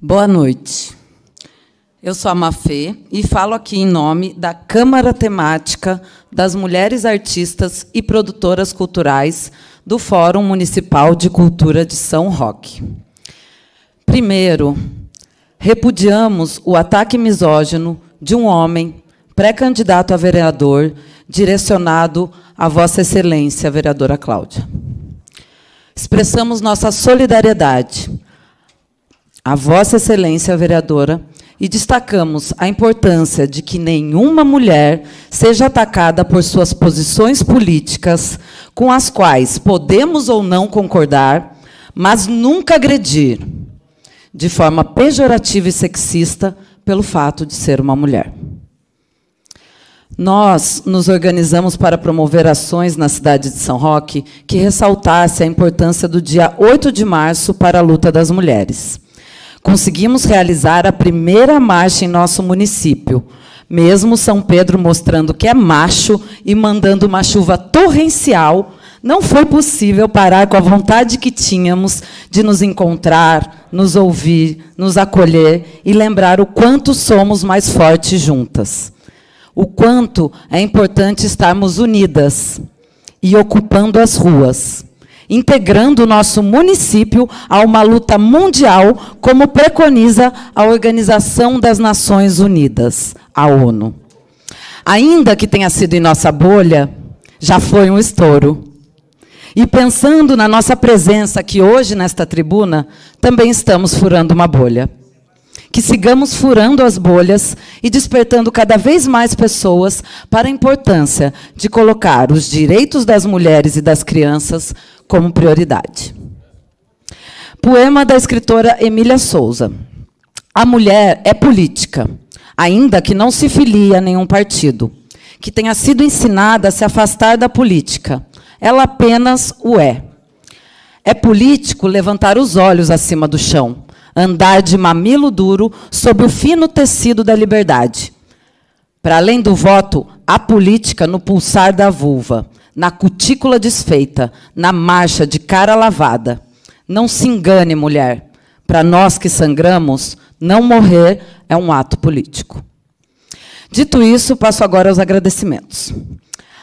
Boa noite. Eu sou a Mafê e falo aqui em nome da Câmara Temática das Mulheres Artistas e Produtoras Culturais do Fórum Municipal de Cultura de São Roque. Primeiro, repudiamos o ataque misógino de um homem pré-candidato a vereador direcionado a Vossa Excelência, a vereadora Cláudia. Expressamos nossa solidariedade à Vossa Excelência, a vereadora, e destacamos a importância de que nenhuma mulher seja atacada por suas posições políticas, com as quais podemos ou não concordar, mas nunca agredir, de forma pejorativa e sexista, pelo fato de ser uma mulher. Nós nos organizamos para promover ações na cidade de São Roque que ressaltasse a importância do dia 8 de março para a luta das mulheres. Conseguimos realizar a primeira marcha em nosso município, mesmo São Pedro mostrando que é macho e mandando uma chuva torrencial, não foi possível parar com a vontade que tínhamos de nos encontrar, nos ouvir, nos acolher e lembrar o quanto somos mais fortes juntas. O quanto é importante estarmos unidas e ocupando as ruas, integrando o nosso município a uma luta mundial, como preconiza a Organização das Nações Unidas, a ONU. Ainda que tenha sido em nossa bolha, já foi um estouro. E pensando na nossa presença aqui hoje, nesta tribuna, também estamos furando uma bolha. Que sigamos furando as bolhas e despertando cada vez mais pessoas para a importância de colocar os direitos das mulheres e das crianças como prioridade. Poema da escritora Emília Souza. A mulher é política, ainda que não se filie a nenhum partido, que tenha sido ensinada a se afastar da política. Ela apenas o é. É político levantar os olhos acima do chão, andar de mamilo duro sob o fino tecido da liberdade. Para além do voto, há política no pulsar da vulva, na cutícula desfeita, na marcha de cara lavada. Não se engane, mulher. Para nós que sangramos, não morrer é um ato político. Dito isso, passo agora aos agradecimentos.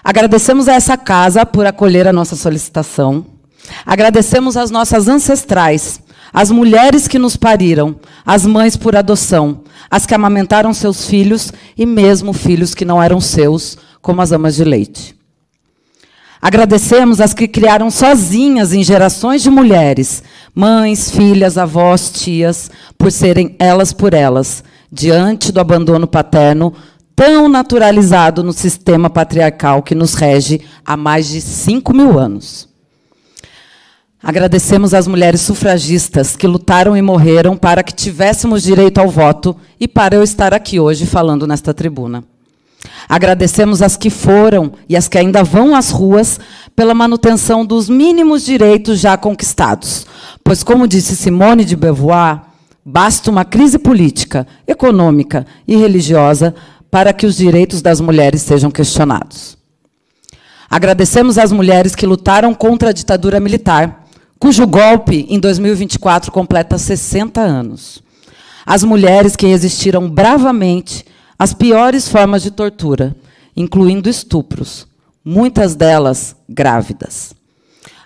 Agradecemos a essa casa por acolher a nossa solicitação. Agradecemos às nossas ancestrais, as mulheres que nos pariram, as mães por adoção, as que amamentaram seus filhos e mesmo filhos que não eram seus, como as amas de leite. Agradecemos as que criaram sozinhas em gerações de mulheres, mães, filhas, avós, tias, por serem elas por elas, diante do abandono paterno tão naturalizado no sistema patriarcal que nos rege há mais de 5.000 anos. Agradecemos às mulheres sufragistas que lutaram e morreram para que tivéssemos direito ao voto e para eu estar aqui hoje falando nesta tribuna. Agradecemos às que foram e às que ainda vão às ruas pela manutenção dos mínimos direitos já conquistados, pois, como disse Simone de Beauvoir, basta uma crise política, econômica e religiosa para que os direitos das mulheres sejam questionados. Agradecemos às mulheres que lutaram contra a ditadura militar, cujo golpe, em 2024, completa 60 anos. As mulheres que resistiram bravamente às piores formas de tortura, incluindo estupros, muitas delas grávidas.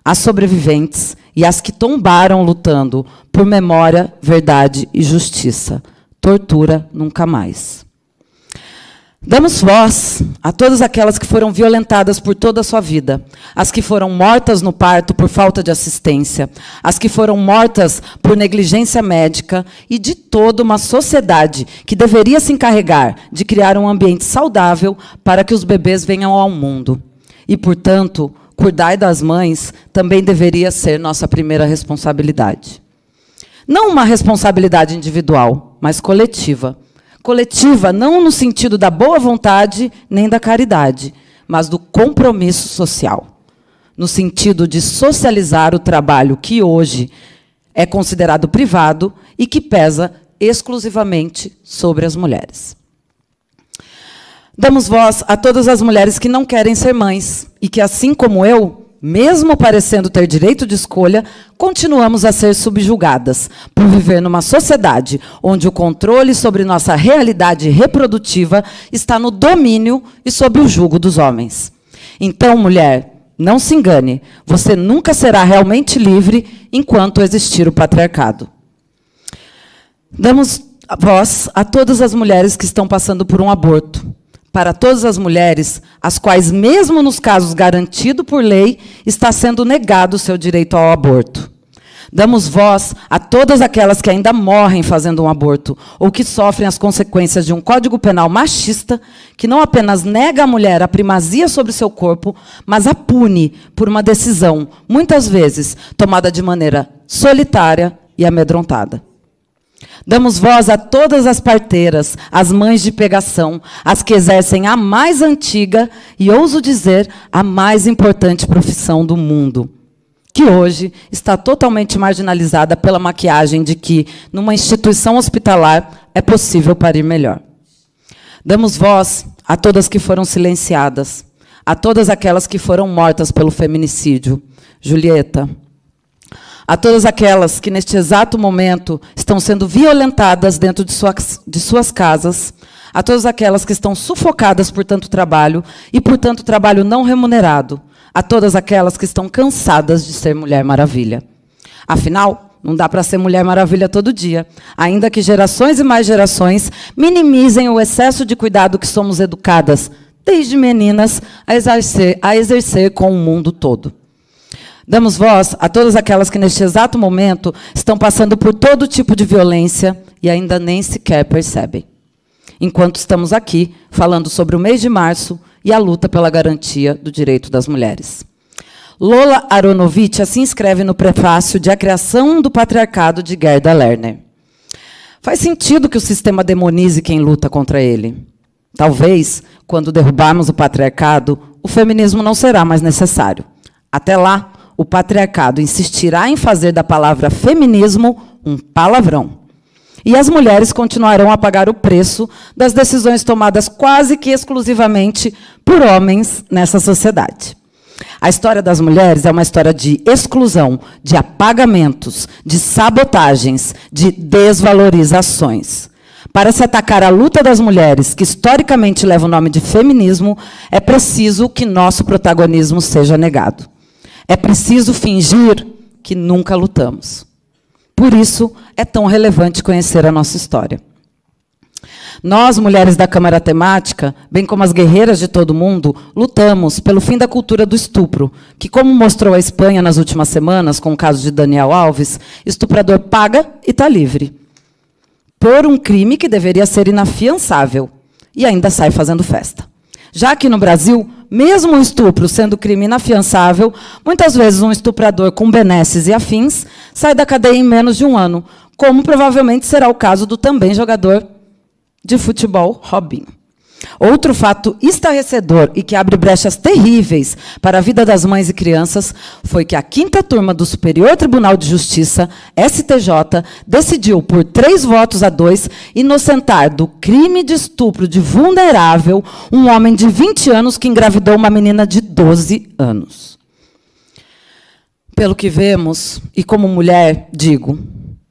As sobreviventes e as que tombaram lutando por memória, verdade e justiça. Tortura nunca mais. Damos voz a todas aquelas que foram violentadas por toda a sua vida, as que foram mortas no parto por falta de assistência, as que foram mortas por negligência médica e de toda uma sociedade que deveria se encarregar de criar um ambiente saudável para que os bebês venham ao mundo. E, portanto, cuidar das mães também deveria ser nossa primeira responsabilidade. Não uma responsabilidade individual, mas coletiva. Coletiva não no sentido da boa vontade nem da caridade, mas do compromisso social, no sentido de socializar o trabalho que hoje é considerado privado e que pesa exclusivamente sobre as mulheres. Damos voz a todas as mulheres que não querem ser mães e que, assim como eu, mesmo parecendo ter direito de escolha, continuamos a ser subjugadas por viver numa sociedade onde o controle sobre nossa realidade reprodutiva está no domínio e sob o jugo dos homens. Então, mulher, não se engane, você nunca será realmente livre enquanto existir o patriarcado. Damos voz a todas as mulheres que estão passando por um aborto. Para todas as mulheres, as quais, mesmo nos casos garantidos por lei, está sendo negado o seu direito ao aborto. Damos voz a todas aquelas que ainda morrem fazendo um aborto, ou que sofrem as consequências de um Código Penal machista, que não apenas nega à mulher a primazia sobre seu corpo, mas a pune por uma decisão, muitas vezes, tomada de maneira solitária e amedrontada. Damos voz a todas as parteiras, as mães de pegação, as que exercem a mais antiga e, ouso dizer, a mais importante profissão do mundo, que hoje está totalmente marginalizada pela maquiagem de que, numa instituição hospitalar, é possível parir melhor. Damos voz a todas que foram silenciadas, a todas aquelas que foram mortas pelo feminicídio. Julieta. A todas aquelas que, neste exato momento, estão sendo violentadas dentro de suas casas, a todas aquelas que estão sufocadas por tanto trabalho e por tanto trabalho não remunerado, a todas aquelas que estão cansadas de ser Mulher Maravilha. Afinal, não dá para ser Mulher Maravilha todo dia, ainda que gerações e mais gerações minimizem o excesso de cuidado que somos educadas, desde meninas, a exercer com o mundo todo. Damos voz a todas aquelas que, neste exato momento, estão passando por todo tipo de violência e ainda nem sequer percebem. Enquanto estamos aqui falando sobre o mês de março e a luta pela garantia do direito das mulheres. Lola Aronovitch assim escreve no prefácio de A Criação do Patriarcado, de Gerda Lerner. Faz sentido que o sistema demonize quem luta contra ele. Talvez, quando derrubarmos o patriarcado, o feminismo não será mais necessário. Até lá, o patriarcado insistirá em fazer da palavra feminismo um palavrão. E as mulheres continuarão a pagar o preço das decisões tomadas quase que exclusivamente por homens nessa sociedade. A história das mulheres é uma história de exclusão, de apagamentos, de sabotagens, de desvalorizações. Para se atacar a luta das mulheres, que historicamente leva o nome de feminismo, é preciso que nosso protagonismo seja negado. É preciso fingir que nunca lutamos. Por isso, é tão relevante conhecer a nossa história. Nós, mulheres da Câmara Temática, bem como as guerreiras de todo mundo, lutamos pelo fim da cultura do estupro, que, como mostrou a Espanha nas últimas semanas, com o caso de Daniel Alves, estuprador paga e está livre. Por um crime que deveria ser inafiançável, e ainda sai fazendo festa. Já que no Brasil, mesmo o estupro sendo crime inafiançável, muitas vezes um estuprador com benesses e afins sai da cadeia em menos de um ano, como provavelmente será o caso do também jogador de futebol Robinho. Outro fato estarrecedor e que abre brechas terríveis para a vida das mães e crianças foi que a 5ª turma do Superior Tribunal de Justiça, STJ, decidiu, por 3-2, inocentar do crime de estupro de vulnerável um homem de 20 anos que engravidou uma menina de 12 anos. Pelo que vemos, e como mulher, digo,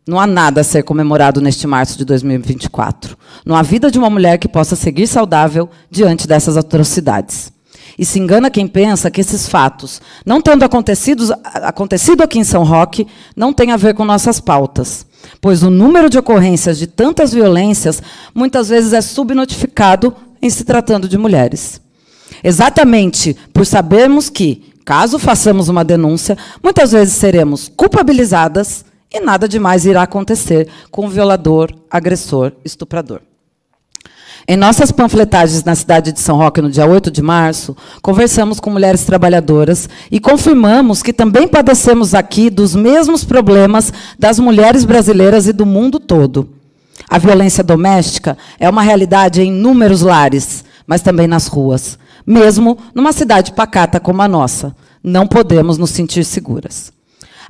não há nada a ser comemorado neste março de 2024. Não há vida de uma mulher que possa seguir saudável diante dessas atrocidades. E se engana quem pensa que esses fatos, não tendo acontecido aqui em São Roque, não tem a ver com nossas pautas. Pois o número de ocorrências de tantas violências, muitas vezes é subnotificado em se tratando de mulheres. Exatamente por sabermos que, caso façamos uma denúncia, muitas vezes seremos culpabilizadas e nada demais irá acontecer com o violador, agressor, estuprador. Em nossas panfletagens na cidade de São Roque, no dia 8 de março, conversamos com mulheres trabalhadoras e confirmamos que também padecemos aqui dos mesmos problemas das mulheres brasileiras e do mundo todo. A violência doméstica é uma realidade em inúmeros lares, mas também nas ruas. Mesmo numa cidade pacata como a nossa, não podemos nos sentir seguras.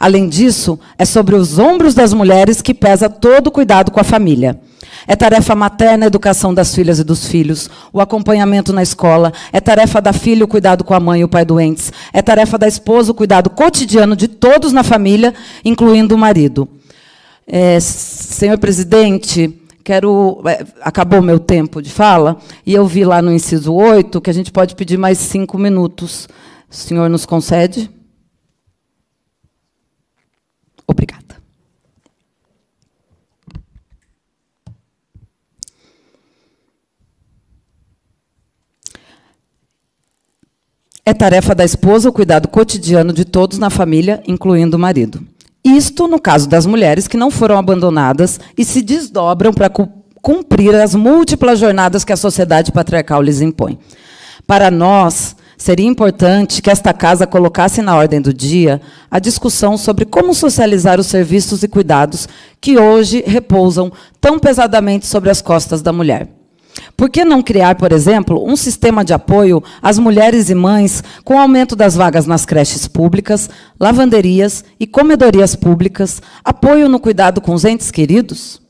Além disso, é sobre os ombros das mulheres que pesa todo o cuidado com a família. É tarefa materna a educação das filhas e dos filhos, o acompanhamento na escola, é tarefa da filha o cuidado com a mãe e o pai doentes, é tarefa da esposa o cuidado cotidiano de todos na família, incluindo o marido. Senhor presidente, acabou o meu tempo de fala, e eu vi lá no inciso 8 que a gente pode pedir mais 5 minutos. O senhor nos concede? Obrigada. É tarefa da esposa o cuidado cotidiano de todos na família, incluindo o marido. Isto no caso das mulheres que não foram abandonadas e se desdobram para cumprir as múltiplas jornadas que a sociedade patriarcal lhes impõe. Para nós, seria importante que esta casa colocasse na ordem do dia a discussão sobre como socializar os serviços e cuidados que hoje repousam tão pesadamente sobre as costas da mulher. Por que não criar, por exemplo, um sistema de apoio às mulheres e mães com aumento das vagas nas creches públicas, lavanderias e comedorias públicas, apoio no cuidado com os entes queridos?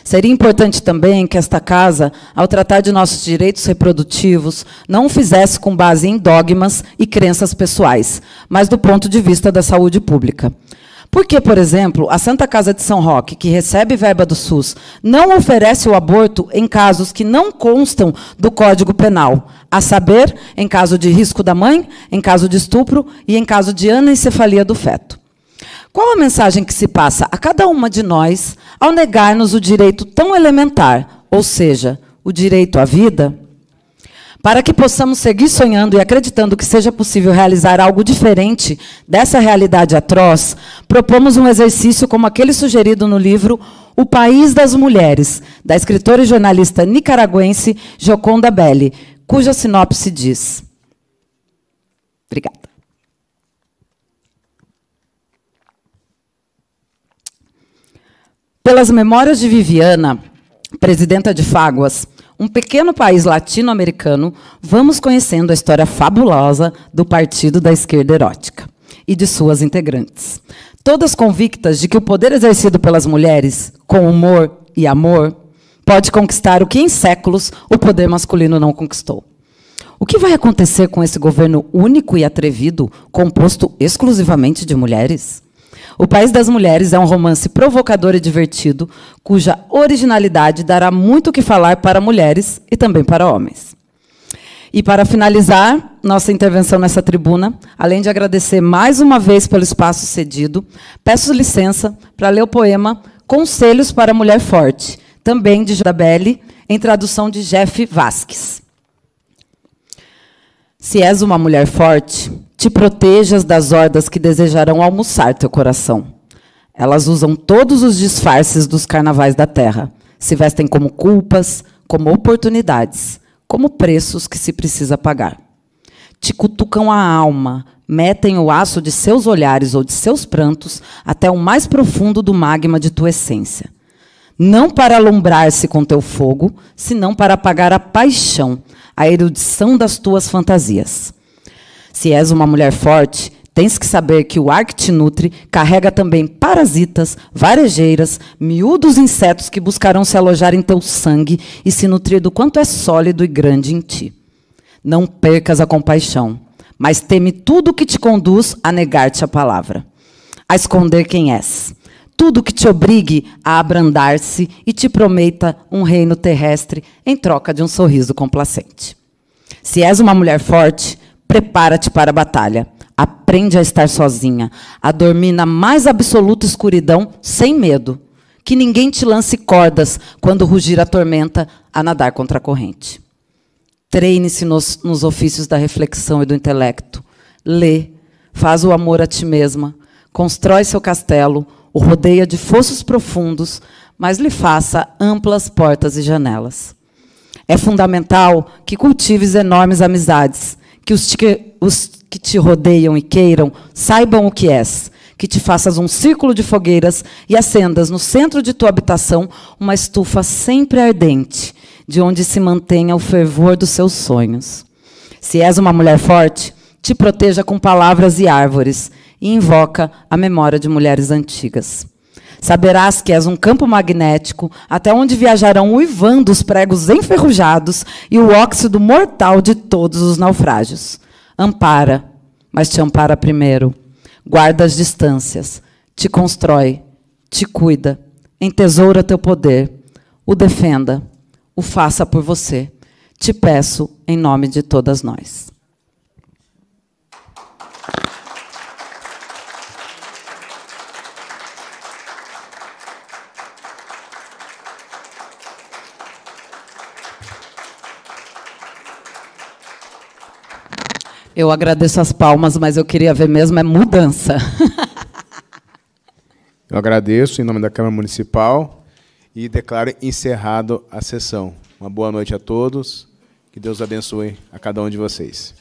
Seria importante também que esta casa, ao tratar de nossos direitos reprodutivos, não o fizesse com base em dogmas e crenças pessoais, mas do ponto de vista da saúde pública. Por que, por exemplo, a Santa Casa de São Roque, que recebe verba do SUS, não oferece o aborto em casos que não constam do Código Penal, a saber, em caso de risco da mãe, em caso de estupro e em caso de anencefalia do feto? Qual a mensagem que se passa a cada uma de nós ao negar-nos o direito tão elementar, ou seja, o direito à vida? Para que possamos seguir sonhando e acreditando que seja possível realizar algo diferente dessa realidade atroz, propomos um exercício como aquele sugerido no livro O País das Mulheres, da escritora e jornalista nicaragüense Gioconda Belli, cuja sinopse diz... Obrigada. Pelas memórias de Viviana, presidenta de Fáguas, um pequeno país latino-americano, vamos conhecendo a história fabulosa do Partido da Esquerda Erótica e de suas integrantes. Todas convictas de que o poder exercido pelas mulheres, com humor e amor, pode conquistar o que em séculos o poder masculino não conquistou. O que vai acontecer com esse governo único e atrevido, composto exclusivamente de mulheres? O País das Mulheres é um romance provocador e divertido, cuja originalidade dará muito o que falar para mulheres e também para homens. E, para finalizar nossa intervenção nessa tribuna, além de agradecer mais uma vez pelo espaço cedido, peço licença para ler o poema Conselhos para a Mulher Forte, também de Gioconda Belli, em tradução de Jeff Vasques. Se és uma mulher forte, te protejas das hordas que desejarão almoçar teu coração. Elas usam todos os disfarces dos carnavais da terra. Se vestem como culpas, como oportunidades, como preços que se precisa pagar. Te cutucam a alma, metem o aço de seus olhares ou de seus prantos até o mais profundo do magma de tua essência. Não para alumbrar-se com teu fogo, senão para apagar a paixão, a erudição das tuas fantasias. Se és uma mulher forte, tens que saber que o ar que te nutre carrega também parasitas, varejeiras, miúdos insetos que buscarão se alojar em teu sangue e se nutrir do quanto é sólido e grande em ti. Não percas a compaixão, mas teme tudo que te conduz a negar-te a palavra, a esconder quem és. Tudo que te obrigue a abrandar-se e te prometa um reino terrestre em troca de um sorriso complacente. Se és uma mulher forte, prepara-te para a batalha. Aprende a estar sozinha, a dormir na mais absoluta escuridão, sem medo. Que ninguém te lance cordas quando rugir a tormenta, a nadar contra a corrente. Treine-se nos ofícios da reflexão e do intelecto. Lê, faz o amor a ti mesma, constrói seu castelo, o rodeia de fossos profundos, mas lhe faça amplas portas e janelas. É fundamental que cultives enormes amizades, que os que te rodeiam e queiram saibam o que és, que te faças um círculo de fogueiras e acendas no centro de tua habitação uma estufa sempre ardente, de onde se mantenha o fervor dos seus sonhos. Se és uma mulher forte, te proteja com palavras e árvores, e invoca a memória de mulheres antigas. Saberás que és um campo magnético, até onde viajarão uivando os pregos enferrujados e o óxido mortal de todos os naufrágios. Ampara, mas te ampara primeiro. Guarda as distâncias, te constrói, te cuida, entesoura teu poder, o defenda, o faça por você. Te peço em nome de todas nós. Eu agradeço as palmas, mas eu queria ver mesmo é mudança. Eu agradeço em nome da Câmara Municipal e declaro encerrado a sessão. Uma boa noite a todos. Que Deus abençoe a cada um de vocês.